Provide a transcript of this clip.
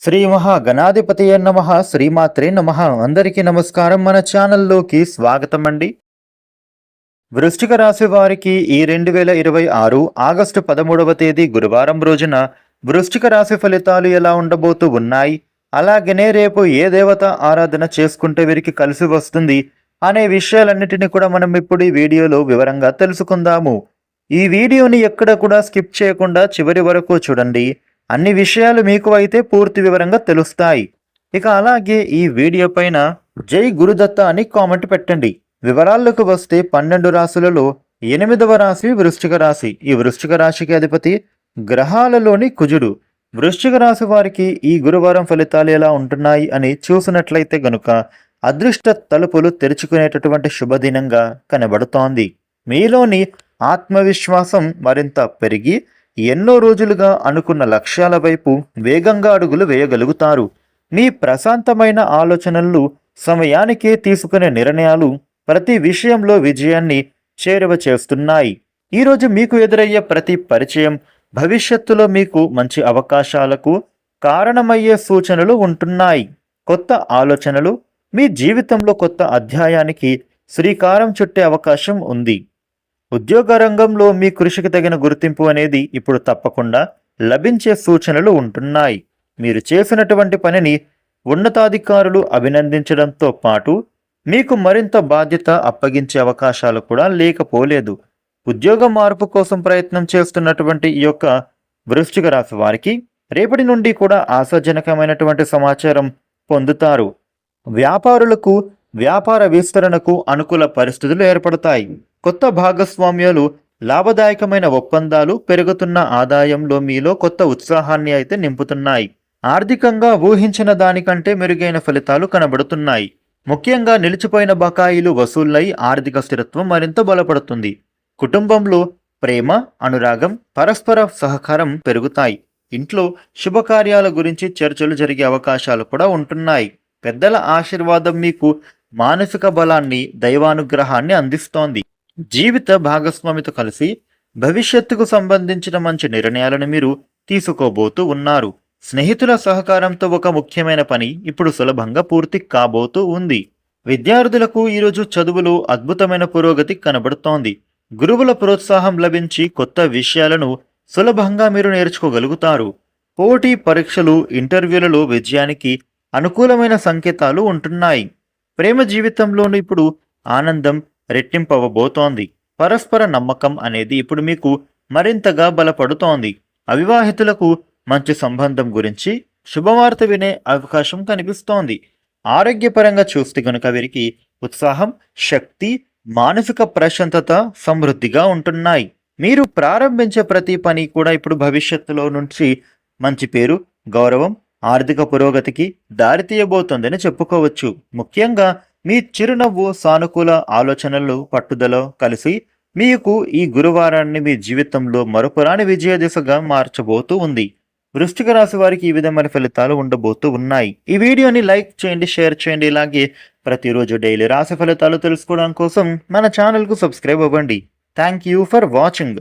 శ్రీ మహాగణాధిపతయ నమః. శ్రీమాత్రే నమః. అందరికీ నమస్కారం. మన ఛానల్లోకి స్వాగతం అండి. వృశ్చిక రాశి వారికి ఈ 2026 ఆగస్టు 13వ తేదీ గురువారం రోజున వృశ్చిక రాశి ఫలితాలు ఎలా ఉండబోతూ ఉన్నాయి, అలాగనే రేపు ఏ దేవత ఆరాధన చేసుకుంటే వీరికి కలిసి వస్తుంది అనే విషయాలన్నిటిని కూడా మనం ఇప్పుడు ఈ వీడియోలో వివరంగా తెలుసుకుందాము. ఈ వీడియోని ఎక్కడ కూడా స్కిప్ చేయకుండా చివరి వరకు చూడండి. అన్ని విషయాలు మీకు అయితే పూర్తి వివరంగా తెలుస్తాయి. ఇక అలాగే ఈ వీడియో పైన జై గురుదత్త అని కామెంట్ పెట్టండి. వివరాల్లోకి వస్తే 12 రాశులలో 8వ రాశి వృశ్చిక రాశి. ఈ వృశ్చిక రాశికి అధిపతి గ్రహాలలోని కుజుడు. వృశ్చిక రాశి వారికి ఈ గురువారం ఫలితాలు ఎలా ఉంటున్నాయి అని చూసినట్లయితే గనుక అదృష్ట తలుపులు తెరుచుకునేటటువంటి శుభదినంగా కనబడుతోంది. మీలోని ఆత్మవిశ్వాసం మరింత పెరిగి ఎన్నో రోజులుగా అనుకున్న లక్ష్యాల వైపు వేగంగా అడుగులు వేయగలుగుతారు. మీ ప్రశాంతమైన ఆలోచనలు, సమయానికే తీసుకునే నిర్ణయాలు ప్రతి విషయంలో విజయాన్ని చేరువ చేస్తున్నాయి. ఈరోజు మీకు ఎదురయ్యే ప్రతి పరిచయం భవిష్యత్తులో మీకు మంచి అవకాశాలకు కారణమయ్యే సూచనలు ఉంటున్నాయి. కొత్త ఆలోచనలు మీ జీవితంలో కొత్త అధ్యాయానికి శ్రీకారం చుట్టే అవకాశం ఉంది. ఉద్యోగ రంగంలో మీ కృషికి తగిన గుర్తింపు అనేది ఇప్పుడు తప్పకుండా లభించే సూచనలు ఉంటున్నాయి. మీరు చేసినటువంటి పనిని ఉన్నతాధికారులు అభినందించడంతో పాటు మీకు మరింత బాధ్యత అప్పగించే అవకాశాలు కూడా లేకపోలేదు. ఉద్యోగ మార్పు కోసం ప్రయత్నం చేస్తున్నటువంటి ఈ యొక్క వృశ్చిక రాశి వారికి రేపటి నుండి కూడా ఆశాజనకమైనటువంటి సమాచారం పొందుతారు. వ్యాపారులకు వ్యాపార విస్తరణకు అనుకూల పరిస్థితులు ఏర్పడతాయి. కొత్త భాగస్వామ్యాలు, లాభదాయకమైన ఒప్పందాలు, పెరుగుతున్న ఆదాయంలో మీలో కొత్త ఉత్సాహాన్ని అయితే నింపుతున్నాయి. ఆర్థికంగా ఊహించిన దానికంటే మెరుగైన ఫలితాలు కనబడుతున్నాయి. ముఖ్యంగా నిలిచిపోయిన బకాయిలు వసూళ్లై ఆర్థిక స్థిరత్వం మరింత బలపడుతుంది. కుటుంబంలో ప్రేమ, అనురాగం, పరస్పర సహకారం పెరుగుతాయి. ఇంట్లో శుభకార్యాల గురించి చర్చలు జరిగే అవకాశాలు కూడా ఉంటున్నాయి. పెద్దల ఆశీర్వాదం మీకు మానసిక బలాన్ని, దైవానుగ్రహాన్ని అందిస్తోంది. జీవిత భాగస్వామితో కలిసి భవిష్యత్తుకు సంబంధించిన మంచి నిర్ణయాలను మీరు తీసుకోబోతూ ఉన్నారు. స్నేహితుల సహకారంతో ఒక ముఖ్యమైన పని ఇప్పుడు సులభంగా పూర్తి కాబోతూ ఉంది. విద్యార్థులకు ఈరోజు చదువులో అద్భుతమైన పురోగతి కనబడుతోంది. గురువుల ప్రోత్సాహం లభించి కొత్త విషయాలను సులభంగా మీరు నేర్చుకోగలుగుతారు. పోటీ పరీక్షలు, ఇంటర్వ్యూలలో విజయానికి అనుకూలమైన సంకేతాలు ఉంటున్నాయి. ప్రేమ జీవితంలోనూ ఇప్పుడు ఆనందం రెట్టింపవబోతోంది. పరస్పర నమ్మకం అనేది ఇప్పుడు మీకు మరింతగా బలపడుతోంది. అవివాహితులకు మంచి సంబంధం గురించి శుభవార్త వినే అవకాశం కనిపిస్తోంది. ఆరోగ్యపరంగా చూస్తే కనుక వీరికి ఉత్సాహం, శక్తి, మానసిక ప్రశాంతత సమృద్ధిగా ఉంటున్నాయి. మీరు ప్రారంభించే ప్రతి పని కూడా ఇప్పుడు భవిష్యత్తులో నుంచి మంచి పేరు, గౌరవం, ఆర్థిక పురోగతికి దారితీయబోతోందని చెప్పుకోవచ్చు. ముఖ్యంగా మీ చిరునవ్వు, సానుకూల ఆలోచనలు, పట్టుదల కలిసి మీకు ఈ గురువారాన్ని మీ జీవితంలో మరపురాని విజయ దిశగా మార్చబోతూ ఉంది. వృశ్చిక రాశి వారికి ఈ విధమైన ఫలితాలు ఉండబోతూ ఉన్నాయి. ఈ వీడియోని లైక్ చేయండి, షేర్ చేయండి. ఇలాగే ప్రతిరోజు డైలీ రాశి ఫలితాలు తెలుసుకోవడం కోసం మన ఛానల్కు సబ్స్క్రైబ్ అవ్వండి. Thank you for watching.